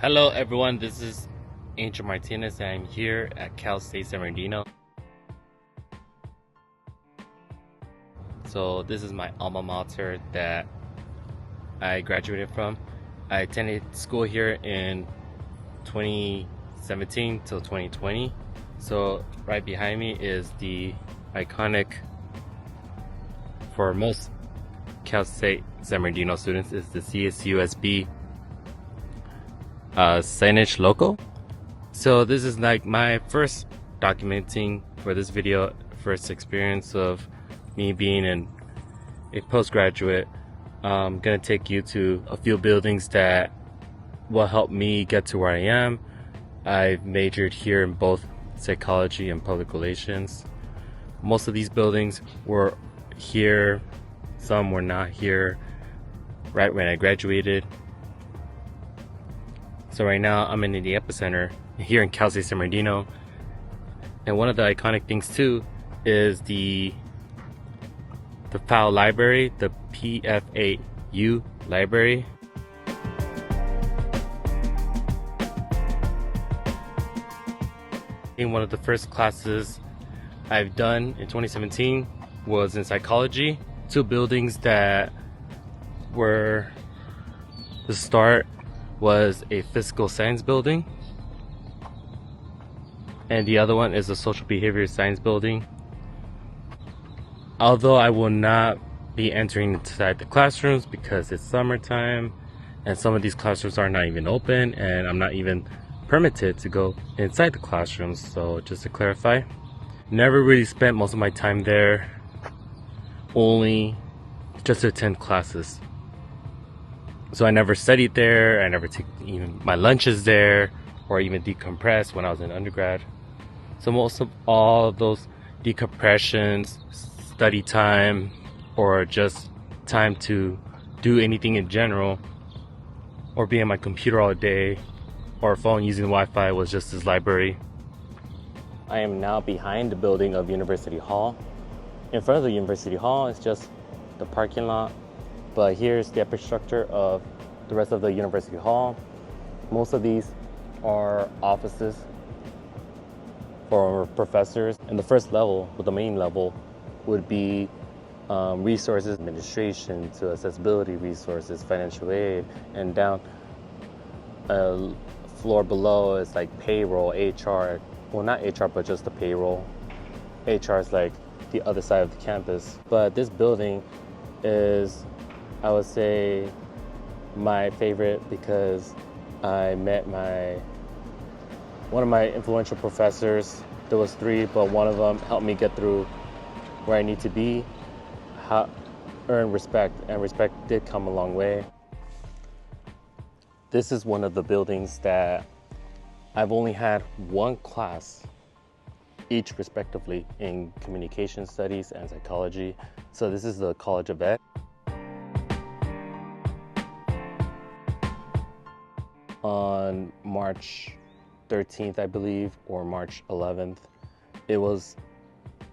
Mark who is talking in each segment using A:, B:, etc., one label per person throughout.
A: Hello everyone, this is Angel Martinez and I'm here at Cal State San Bernardino. So this is my alma mater that I graduated from. I attended school here in 2017 till 2020. So right behind me is the iconic, for most Cal State San Bernardino students, is the CSUSB signage logo. So this is like my first documenting for this video, first experience of me being a postgraduate. I'm gonna take you to a few buildings that will help me get to where I am. I've majored here in both psychology and public relations. Most of these buildings were here, some were not here right when I graduated. So right now I'm in the epicenter here in Cal State San Bernardino, and one of the iconic things too is the PFAU library, the PFAU library. In one of the first classes I've done in 2017 was in psychology. Two buildings that were the start was a physical science building, and the other one is a social behavior science building. Although I will not be entering inside the classrooms because it's summertime and some of these classrooms are not even open, and I'm not even permitted to go inside the classrooms. So just to clarify, never really spent most of my time there, only just to attend classes. So I never studied there, I never took even my lunches there, or even decompressed when I was in undergrad. So most of all of those decompressions, study time, or just time to do anything in general, or be on my computer all day, or phone using Wi-Fi, was just this library. I am now behind the building of University Hall. In front of the University Hall is just the parking lot. But here's the infrastructure of the rest of the University Hall. Most of these are offices for professors. And the first level, or the main level, would be resources, administration, to accessibility resources, financial aid, and down a floor below is like payroll, HR. Well, not HR, but just the payroll. HR is like the other side of the campus. But this building is, I would say, my favorite because I met one of my influential professors. There was three, but one of them helped me get through where I need to be, earn respect, and respect did come a long way. This is one of the buildings that I've only had one class, each respectively, in communication studies and psychology. So this is the College of Ed. On March 13th, I believe, or March 11th. It was,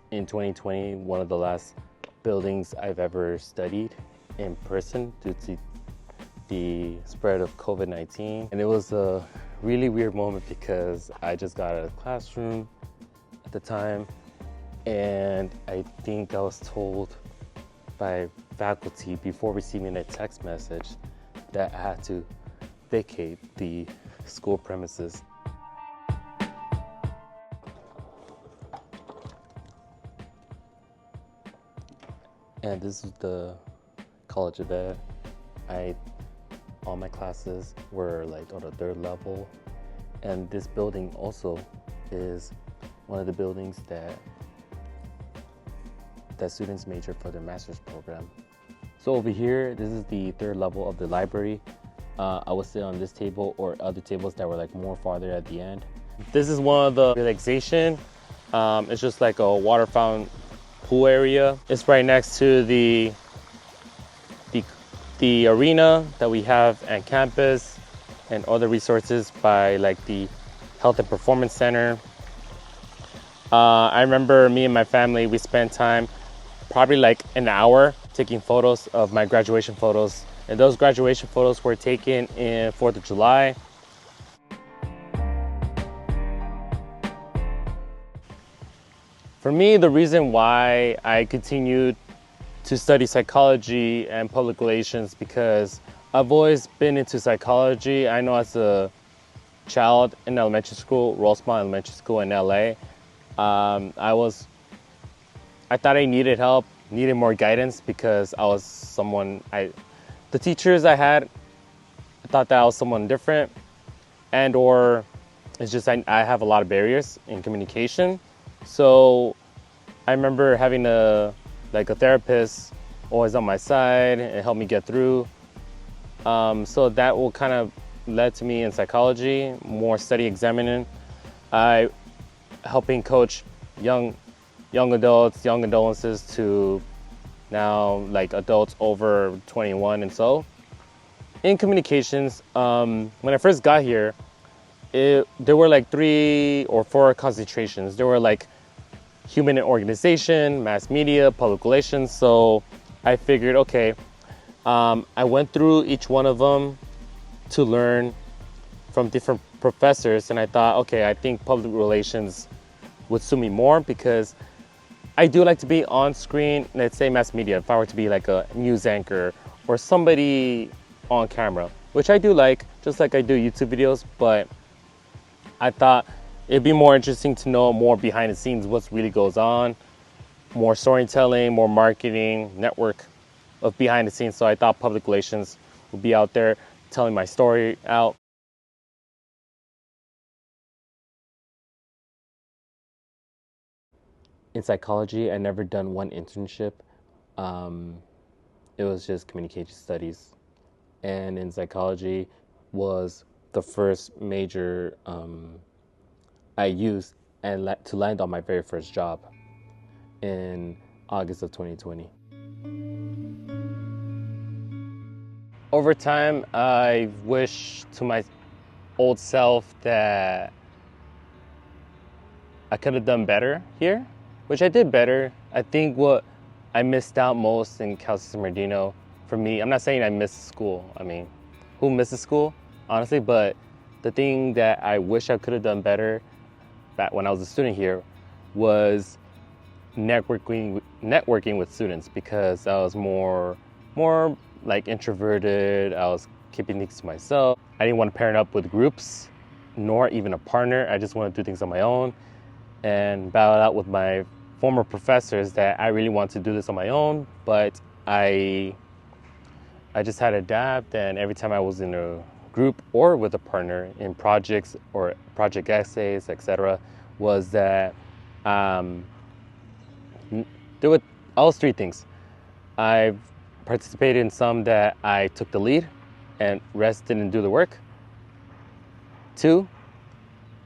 A: in 2020, one of the last buildings I've ever studied in person due to the spread of COVID-19. And it was a really weird moment because I just got out of the classroom at the time, and I think I was told by faculty before receiving a text message that I had to vacate the school premises. And this is the College of Ed. All my classes were like on the third level, and this building also is one of the buildings that students major for their master's program. So over here, this is the third level of the library. I would sit on this table or other tables that were like more farther at the end. This is one of the relaxation. It's just like a water fountain pool area. It's right next to the arena that we have at campus, and other resources by like the Health and Performance Center. I remember me and my family, we spent time, probably like an hour, taking photos of my graduation photos. And those graduation photos were taken in 4th of July. For me, the reason why I continued to study psychology and public relations because I've always been into psychology. I know as a child in elementary school, Rosemont Elementary School in LA, I thought I needed help, needed more guidance because I was the teachers I had, I thought that I was someone different, and or it's just I have a lot of barriers in communication. So I remember having a therapist always on my side and helped me get through. So that will kind of led to me in psychology, more study examining. I helping coach young adults, young adolescents to now like adults over 21 and so. In communications, when I first got here, there were like 3 or 4 concentrations. There were like human and organization, mass media, public relations. So I figured, okay, I went through each one of them to learn from different professors, and I thought, okay, I think public relations would suit me more because I do like to be on screen. Let's say mass media, if I were to be like a news anchor or somebody on camera, which I do like, just like I do YouTube videos, but I thought it'd be more interesting to know more behind the scenes, what really goes on, more storytelling, more marketing, network of behind the scenes. So I thought public relations would be out there telling my story out. In psychology, I never done one internship. It was just communication studies. And in psychology was the first major I used and to land on my very first job in August of 2020. Over time, I wish to my old self that I could have done better here, which I did better. I think what I missed out most in Cal State San Bernardino, for me, I'm not saying I missed school. I mean, who misses school, honestly? But the thing that I wish I could have done better back when I was a student here was networking with students, because I was more like introverted. I was keeping things to myself. I didn't want to pair up with groups, nor even a partner. I just want to do things on my own and battle out with my former professors that I really want to do this on my own, but I just had to adapt. And every time I was in a group or with a partner in projects or project essays, etc., was that there were all 3 things. I've participated in some that I took the lead and rest didn't do the work. 2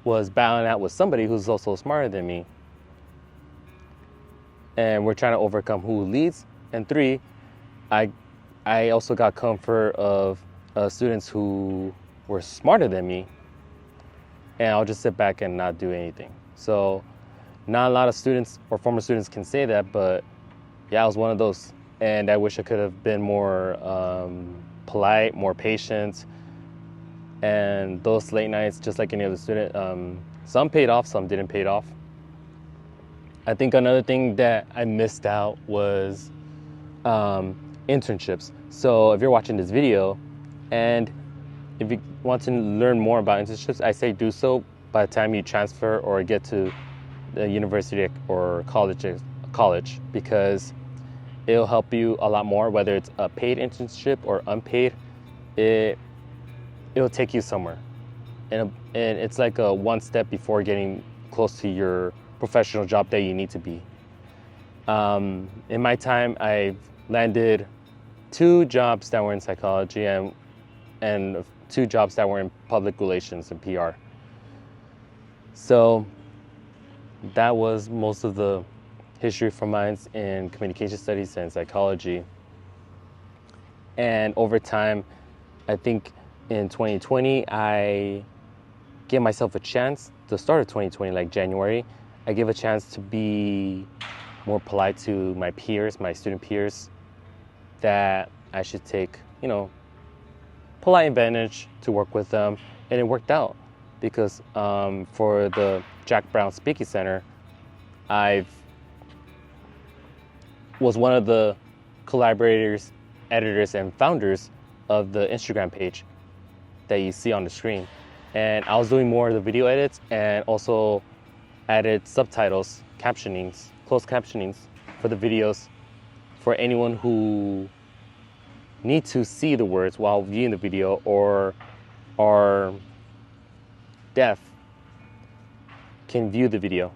A: was battling out with somebody who's also smarter than me, and we're trying to overcome who leads. And 3, I also got comfort of students who were smarter than me, and I'll just sit back and not do anything. So not a lot of students or former students can say that, but yeah, I was one of those. And I wish I could have been more polite, more patient. And those late nights, just like any other student, some paid off, some didn't pay off. I think another thing that I missed out was internships. So if you're watching this video and if you want to learn more about internships, I say do so by the time you transfer or get to the university or college, because it'll help you a lot more, whether it's a paid internship or unpaid. It'll take you somewhere, and it's like a one step before getting close to your professional job that you need to be. In my time, I've landed 2 jobs that were in psychology and 2 jobs that were in public relations and PR. So that was most of the history from mine in communication studies and psychology. And over time, I think in 2020, I gave myself a chance. The start of 2020, like January, I gave a chance to be more polite to my peers, my student peers, that I should take, polite advantage to work with them. And it worked out because for the Jack Brown Speaking Center, I've was one of the collaborators, editors, and founders of the Instagram page that you see on the screen. And I was doing more of the video edits and also added subtitles, captionings, closed captionings for the videos for anyone who need to see the words while viewing the video or are deaf can view the video.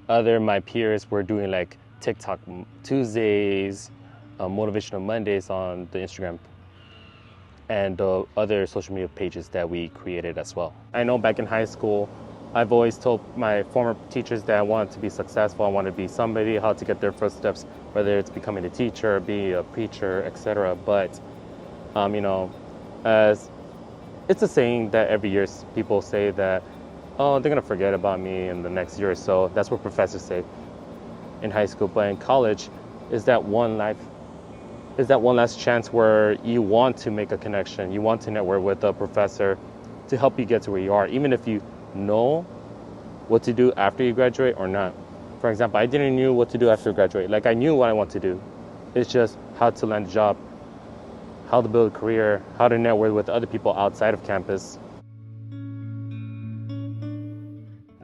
A: Other my peers were doing like TikTok Tuesdays, Motivational Mondays on the Instagram and other social media pages that we created as well. I know back in high school, I've always told my former teachers that I wanted to be successful, I wanted to be somebody, how to get their first steps, whether it's becoming a teacher, being a preacher, etc. But, as it's a saying that every year people say that, oh, they're gonna forget about me in the next year or so. That's what professors say in high school. But in college, is that one last chance where you want to make a connection, you want to network with a professor to help you get to where you are, even if you know what to do after you graduate or not. For example, I didn't know what to do after graduate. Like, I knew what I want to do. It's just how to land a job, how to build a career, how to network with other people outside of campus.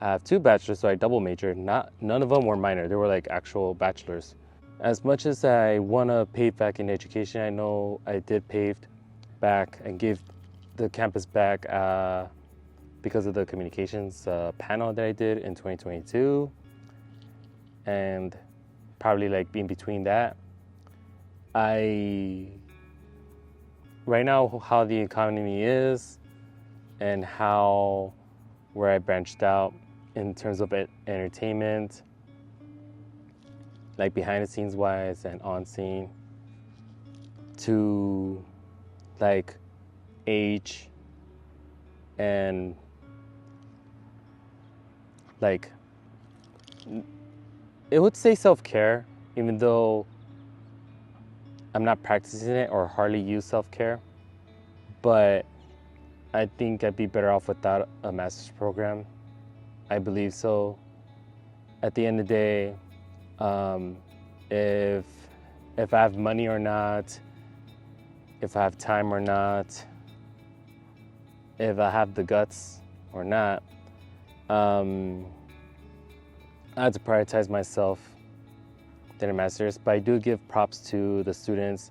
A: I have 2 bachelors, so I double majored. None of them were minor. They were like actual bachelors. As much as I want to pave back in education, I know I did pave back and give the campus back because of the communications panel that I did in 2022. And probably like in between that, right now how the economy is and where I branched out in terms of entertainment, like behind the scenes wise and on scene, to like age and like, it would say self-care, even though I'm not practicing it or hardly use self-care, but I think I'd be better off without a master's program. I believe so. At the end of the day, if I have money or not, if I have time or not, if I have the guts or not, I have to prioritize myself than a master's. But I do give props to the students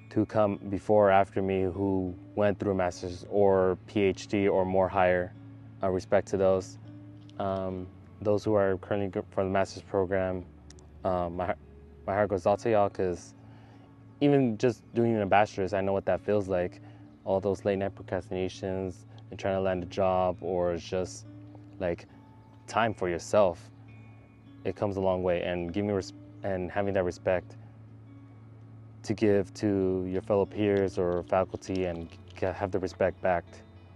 A: to come before or after me who went through a master's or PhD or more higher. Respect to those. Those who are currently from the master's program, my heart goes out to y'all, because even just doing a bachelor's, I know what that feels like. All those late night procrastinations and trying to land a job, or just like time for yourself. It comes a long way, and and having that respect to give to your fellow peers or faculty and have the respect back,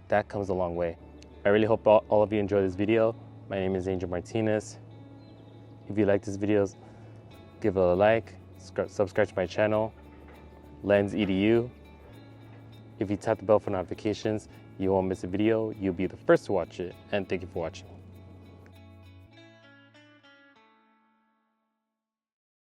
A: that comes a long way. I really hope all of you enjoy this video. My name is Angel Martinez. If you like this video, give it a like, subscribe to my channel, Lens EDU. If you tap the bell for notifications, you won't miss a video. You'll be the first to watch it. And thank you for watching.